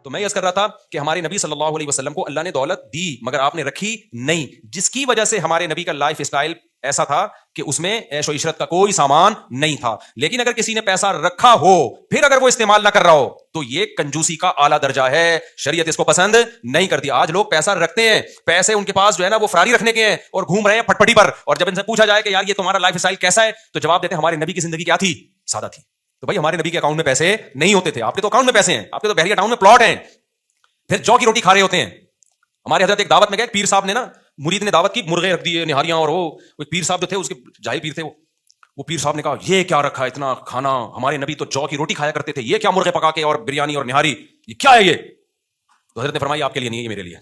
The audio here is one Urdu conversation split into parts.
تو میں یہ کر رہا تھا کہ ہمارے نبی صلی اللہ علیہ وسلم کو اللہ نے دولت دی مگر آپ نے رکھی نہیں، جس کی وجہ سے ہمارے نبی کا لائف اسٹائل ایسا تھا کہ اس میں عیش و عشرت کا کوئی سامان نہیں تھا. لیکن اگر کسی نے پیسہ رکھا ہو پھر اگر وہ استعمال نہ کر رہا ہو تو یہ کنجوسی کا اعلیٰ درجہ ہے، شریعت اس کو پسند نہیں کرتی. آج لوگ پیسہ رکھتے ہیں، پیسے ان کے پاس جو ہے نا وہ فراری رکھنے کے ہیں اور گھوم رہے ہیں پھٹ پٹی پر، اور جب ان سے پوچھا جائے کہ یار یہ تمہارا لائف اسٹائل کیسا ہے تو جواب دیتے ہیں ہمارے نبی کی زندگی کیا تھی، سادہ تھی. تو بھائی ہمارے نبی کے اکاؤنٹ میں پیسے نہیں ہوتے تھے، آپ کے تو اکاؤنٹ میں پیسے ہیں، آپ کے تو بحریہ ٹاؤن میں پلاٹ ہیں، پھر جو کی روٹی کھا رہے ہوتے ہیں. ہمارے حضرت ایک دعوت میں گئے، پیر صاحب نے نا، مرید نے دعوت کی، مرغے رکھ دیے، نہاریاں، اور وہ پیر صاحب جو تھے اس کے جاہل پیر تھے، وہ پیر صاحب نے کہا یہ کیا رکھا ہے اتنا کھانا، ہمارے نبی تو جو کی روٹی کھایا کرتے تھے، یہ کیا مرغے پکا کے اور بریانی اور نہاری، یہ کیا ہے یہ؟ تو حضرت نے فرمایا آپ کے لیے نہیں ہے، یہ میرے لیے،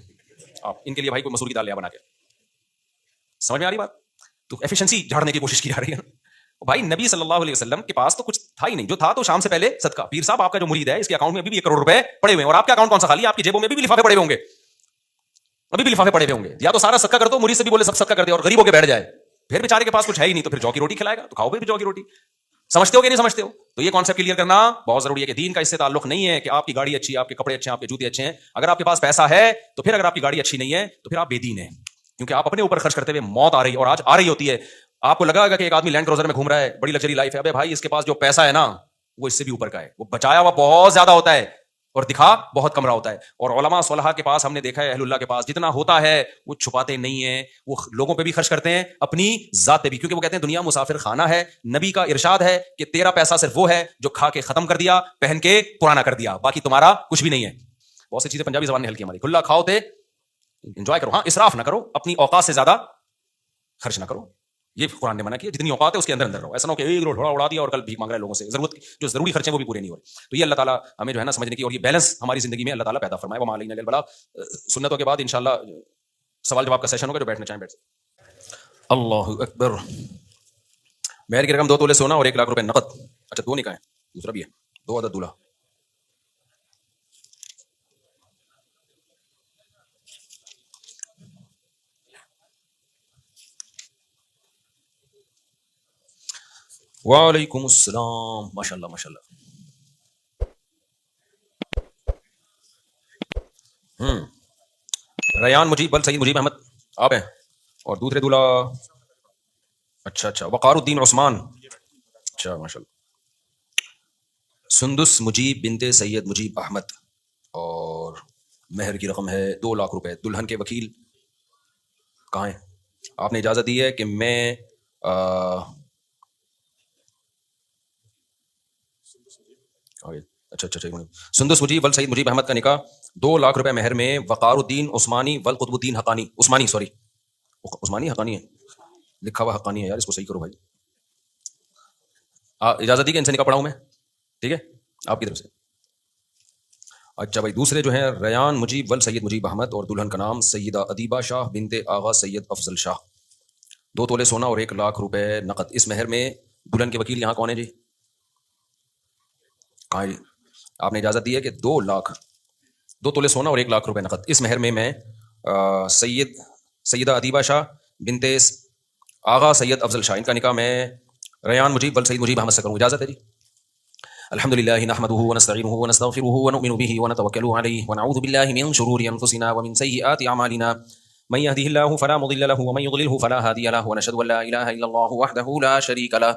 آپ ان کے لیے بھائی کوئی مسور کی دال لیا بنا کے. سمجھ میں آ رہی بات؟ تو ایفیشنسی جھاڑنے کی کوشش کی جا رہی ہے. بھائی نبی صلی اللہ علیہ وسلم کے پاس تو کچھ تھا ہی نہیں، جو تھا تو شام سے پہلے صدقہ. پیر صاحب آپ کا جو مرید ہے اس کے اکاؤنٹ میں ابھی بھی 1 کروڑ روپے پڑے ہوئے ہیں، اور آپ کا اکاؤنٹ کون سا خالی ہے؟ آپ کی جیبوں میں بھی لفافے پڑے ہوئے ہوں گے، ابھی بھی لفافے پڑے ہوئے ہوں گے. یا تو سارا صدقہ کر دو، مرید سے بھی بولے سب صدقہ کر دے اور غریب ہو کے بیٹھ جائے، پھر بیچارے کے پاس کچھ ہے ہی نہیں تو پھر جو کی روٹی کھلائے گا، تو کھاؤ بھی جو کی روٹی. سمجھتے ہو کہ نہیں سمجھتے ہو؟ تو یہ کانسیپٹ کلیئر کرنا بہت ضروری ہے کہ دین کا اس سے تعلق نہیں ہے کہ آپ کی گاڑی اچھی ہے، آپ کے کپڑے اچھے ہیں، آپ کے جوتے اچھے ہیں. اگر آپ کے پاس پیسہ ہے تو پھر اگر آپ کی گاڑی اچھی نہیں ہے تو پھر آپ بے دین ہیں، کیونکہ آپ اپنے اوپر خرچ کرتے ہوئے موت آ رہی ہے، اور آج آ رہی ہوتی ہے. آپ کو لگا گا کہ ایک آدمی لینڈ کروزر میں گھوم رہا ہے، بڑی لگژری لائف ہے، ابے بھائی اس کے پاس جو پیسہ ہے نا وہ اس سے بھی اوپر کا ہے، وہ بچایا ہوا بہت زیادہ ہوتا ہے اور دکھا بہت کم رہا ہوتا ہے. اور علماء صالحہ کے پاس ہم نے دیکھا ہے، اہل اللہ کے پاس جتنا ہوتا ہے وہ چھپاتے نہیں ہیں، وہ لوگوں پہ بھی خرچ کرتے ہیں، اپنی ذات پہ بھی، کیونکہ وہ کہتے ہیں دنیا مسافر خانہ ہے. نبی کا ارشاد ہے کہ تیرا پیسہ صرف وہ ہے جو کھا کے ختم کر دیا، پہن کے پرانا کر دیا، باقی تمہارا کچھ بھی نہیں ہے. بہت سی چیزیں پنجابی زبان نے ہلکی ہماری، کھلا کھاؤ تے انجوائے کرو، ہاں اسراف نہ کرو، اپنی اوقات سے زیادہ خرچ نہ کرو، یہ قرآن نے منع کیا. جتنی اوقات ہے اس کے اندر رہو، ایسا نہ ہو کہ ایک روڈ اڑا دیا اور کل بھیک مانگ رہے لوگوں سے، ضرورت جو ضروری خرچے وہ بھی پورے نہیں ہو رہے. تو یہ اللہ تعالیٰ ہمیں جو ہے نا سمجھنے کی اور یہ بیلنس ہماری زندگی میں اللہ تعالیٰ پیدا فرمائے. وما علینا الا البلاغ. سنتوں کے بعد انشاءاللہ سوال جواب کا سیشن ہوگا، جو بیٹھنا چاہیں بیٹھ سکتے. اللہ اکبر. مہر کی رقم 2 تولے سونا اور 1 لاکھ روپے نقد. اچھا 2 نکاح ہے، دوسرا بھی ہے، 2 عدد دولہا. وعلیکم السلام. ماشاء اللہ ماشاء اللہ. ریان مجیب بل سعید مجیب احمد آپ ہیں، اور دوسرے دولہا اچھا وقار الدین عثمان. اچھا ماشاء اللہ. سندس مجیب بنت سید مجیب احمد، اور مہر کی رقم ہے 2 لاکھ روپے. دلہن کے وکیل کہاں ہیں؟ آپ نے اجازت دی ہے کہ میں اچھا سندس مجیب ول سعید مجیب احمد کا نکاح 2 لاکھ روپے مہر میں وقار الدین عثمانی ول قطب الدین حقانی عثمانی، سوری عثمانی حقانی ہے لکھا ہوا، حقانی ہے یار، اس کو صحیح کرو بھائی. اجازت دی کہ ان سے نکاح پڑھاؤں میں، ٹھیک ہے آپ کی طرف سے. اچھا بھائی دوسرے جو ہیں ریان مجیب ول سید مجیب احمد، اور دلہن کا نام سیدہ ادیبہ شاہ بنت آغا سید افضل شاہ. 2 تولے سونا اور 1 لاکھ روپے نقد. اس مہر میں دلہن کے وکیل یہاں کون ہے جی؟ کہاں جی؟ آپ نے اجازت دی ہے کہ 2 تولے سونا اور 1 لاکھ روپے نقد. اس مہر میں سیدہ ادیبہ شاہ بنت آغا سید افضل شاہ، ان کا نکاح میں ریان مجیب ول سید مجیب احمد سے کروں. اجازت ہے جی؟ الحمد للہ نحمده ونستعینه ونستغفره ونؤمن به ونتوکل علیہ ونعوذ باللہ من شرور انفسنا ومن سیئات اعمالنا من يهده الله فلا مضل له ومن يضلله فلا هادي له ونشهد ان لا اله الا الله وحده لا شريك له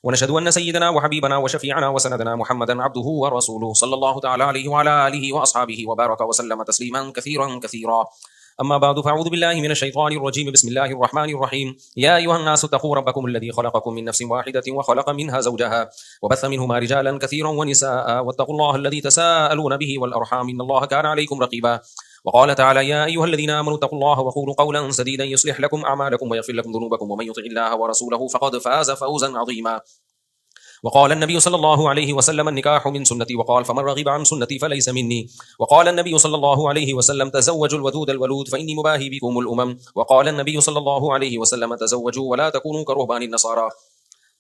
ونشهد ان سيدنا وحبيبنا وشفيعنا وسندنا محمدا عبده ورسوله صلى الله تعالى عليه وعلى اله واصحابه وبارك وسلم تسليما كثيرا كثيرا. أما بعد فأعوذ بالله من الشيطان الرجيم. بسم الله الرحمن الرحيم. يا أيها الناس اتقوا ربكم الذي خلقكم من نفس واحدة وخلق منها زوجها وبث منهما رجالا كثيرا ونساء واتقوا الله الذي تساءلون به والأرحام إن الله كان عليكم رقيبا. وقال تعالى يا أيها الذين آمنوا اتقوا الله وقولوا قولا سديدا يصلح لكم أعمالكم ويغفر لكم ذنوبكم ومن يطع الله ورسوله فقد فاز فوزا عظيما. وقال النبي صلى الله عليه وسلم النكاح من سنتي وقال فمن رغب عن سنتي فليس مني. وقال النبي صلى الله عليه وسلم تزوجوا الودود الولود فإني مباهي بكم الأمم. وقال النبي صلى الله عليه وسلم تزوجوا ولا تكونوا كرهبان النصارى.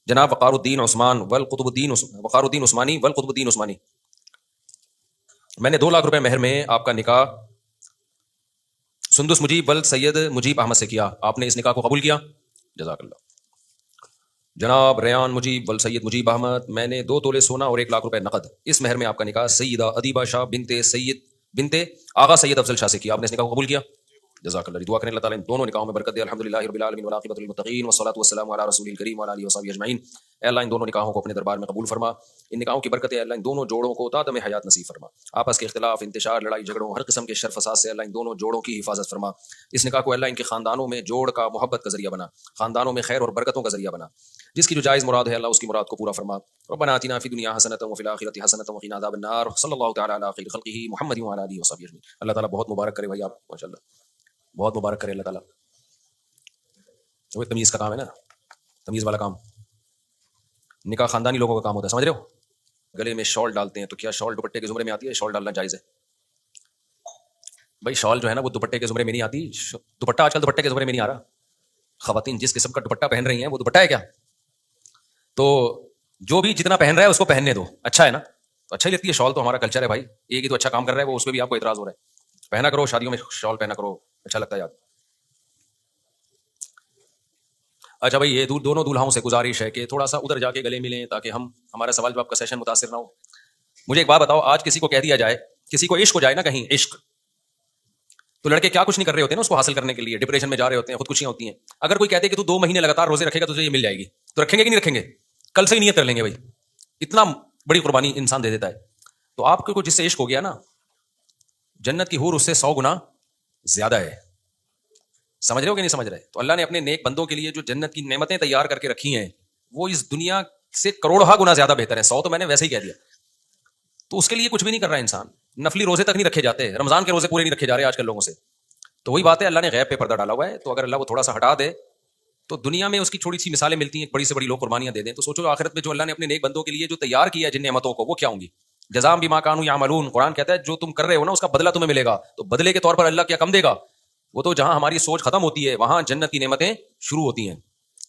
جناب وقار الدین عثمان والقطب الدین وقار الدین عثمانی والقطب الدین عثمانی، میں نے 2 لاکھ روپے مہر میں آپ کا نکاح سندس مجیب ول سید مجیب احمد سے کیا. آپ نے اس نکاح کو قبول کیا؟ جزاک اللہ. جناب ریان مجیب ول سید مجیب احمد، میں نے 2 تولے سونا اور 1 لاکھ روپے نقد. اس مہر میں آپ کا نکاح سیدہ ادیبہ شاہ بنت سید بنت آغا سید افضل شاہ سے کی. آپ نے اس نکاح کو قبول کیا؟ جزاک اللہ. دعا کریں اللہ تعالیٰ ان دونوں نکاحوں میں برکت دے. الحمدللہ رب العالمین والعاقبۃ للمتقین والصلاۃ والسلام علی رسول الکریم وعلی آلہ وصحبہ اجمعین. اے اللہ ان دونوں نکاحوں کو اپنے دربار میں قبول فرما. ان نکاحوں کی برکت ہے اللہ ان دونوں جوڑوں کو تا دم حیات نصیب فرما. آپس کے اختلاف، انتشار، لڑائی جھگڑوں، ہر قسم کے شر فساد سے اللہ ان دونوں جوڑوں کی حفاظت فرما. اس نکاح کو اللہ ان کے خاندانوں میں جوڑ کا، محبت کا ذریعہ بنا، خاندانوں میں خیر اور برکتوں کا ذریعہ بنا. جس کی جو جائز مراد ہے اللہ اس کی مراد کو پورا فرما. ربنا آتنا فی الدنیا حسنۃ وفی الآخرۃ حسنۃ وقنا عذاب النار. صلی اللہ تعالی علی خیر خلقہ محمد وعلی آلہ وصحبہ اجمعین. اللہ تعالیٰ بہت مبارک کرے بھائی آپ، ماشاءاللہ بہت مبارک کرے اللہ تعالیٰ. وہ تمیز کا کام ہے نا، تمیز والا کام. نکاح خاندانی لوگوں کا کام ہوتا ہے، سمجھ رہے ہو؟ گلے میں شال ڈالتے ہیں تو کیا شال دوپٹے کے زمرے میں آتی ہے؟ شال ڈالنا جائز ہے بھائی. شال جو ہے نا وہ دوپٹے کے زمرے میں نہیں آتی. دوپٹہ آج کل دوپٹے کے زمرے میں نہیں آ رہا. خواتین جس قسم کا دوپٹہ پہن رہی ہیں وہ دوپٹہ ہے کیا؟ تو جو بھی جتنا پہن رہا ہے اس کو پہننے دو. اچھا ہے نا، تو اچھا ہی لگتی ہے. شال تو ہمارا کلچر ہے بھائی. ایک ہی تو اچھا کام کر رہا ہے وہ، اس پہ بھی آپ کو اعتراض ہو رہا ہے. پہنا کرو، شادیوں میں شال پہنا کرو، اچھا لگتا ہے یار. اچھا بھائی، یہ دونوں دولہاؤں سے گزارش ہے کہ تھوڑا سا ادھر جا کے گلے ملیں تاکہ ہمارا سوال جواب کا سیشن متاثر نہ ہو. مجھے ایک بات بتاؤ، آج کسی کو کہہ دیا جائے، کسی کو عشق ہو جائے نا کہیں عشق، تو لڑکے کیا کچھ نہیں کر رہے ہوتے ہیں نا اس کو حاصل کرنے کے لیے. ڈپریشن میں جا رہے ہوتے ہیں، خودکشیاں ہوتی ہیں. اگر کوئی کہتے کہ تو 2 مہینے لگاتار روزے رکھے گا تجھے یہ مل جائے گی، تو رکھیں گے کہ نہیں رکھیں گے؟ کل سے ہی نیت کر لیں گے بھائی. اتنا بڑی قربانی انسان دے دیتا ہے. تو آپ کو جس سے عشق ہو گیا نا، جنت کی حور اس سے 100 گنا زیادہ ہے. سمجھ رہے ہو کہ نہیں سمجھ رہے؟ تو اللہ نے اپنے نیک بندوں کے لیے جو جنت کی نعمتیں تیار کر کے رکھی ہیں وہ اس دنیا سے کروڑہ گنا زیادہ بہتر ہے. 100 تو میں نے ویسے ہی کہہ دیا. تو اس کے لیے کچھ بھی نہیں کر رہا انسان. نفلی روزے تک نہیں رکھے جاتے، رمضان کے روزے پورے نہیں رکھے جا رہے آج کل لوگوں سے. تو وہی بات ہے، اللہ نے غیب پہ پردہ ڈالا ہوا ہے. تو اگر اللہ وہ تھوڑا سا ہٹا دے تو دنیا میں اس کی تھوڑی سی مثالیں ملتی ہیں، بڑی سے بڑی لوگ قربانیاں دے دیں. تو سوچو آخرت میں جو اللہ نے اپنے نیک بندوں کے لیے جو تیار کیا ہے جن نعمتوں کو، وہ کیا ہوں گی؟ جزاء بما کانوا یعملون. قرآن کہتا ہے جو تم کر رہے ہو نا اس کا بدلہ تمہیں ملے گا. تو بدلے کے طور پر اللہ کیا کم دے گا؟ وہ تو جہاں ہماری سوچ ختم ہوتی ہے وہاں جنت کی نعمتیں شروع ہوتی ہیں.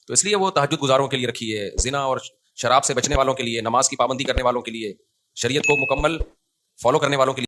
تو اس لیے وہ تہجد گزاروں کے لیے رکھی ہے، زنا اور شراب سے بچنے والوں کے لیے، نماز کی پابندی کرنے والوں کے لیے، شریعت کو مکمل فالو کرنے والوں کے لیے.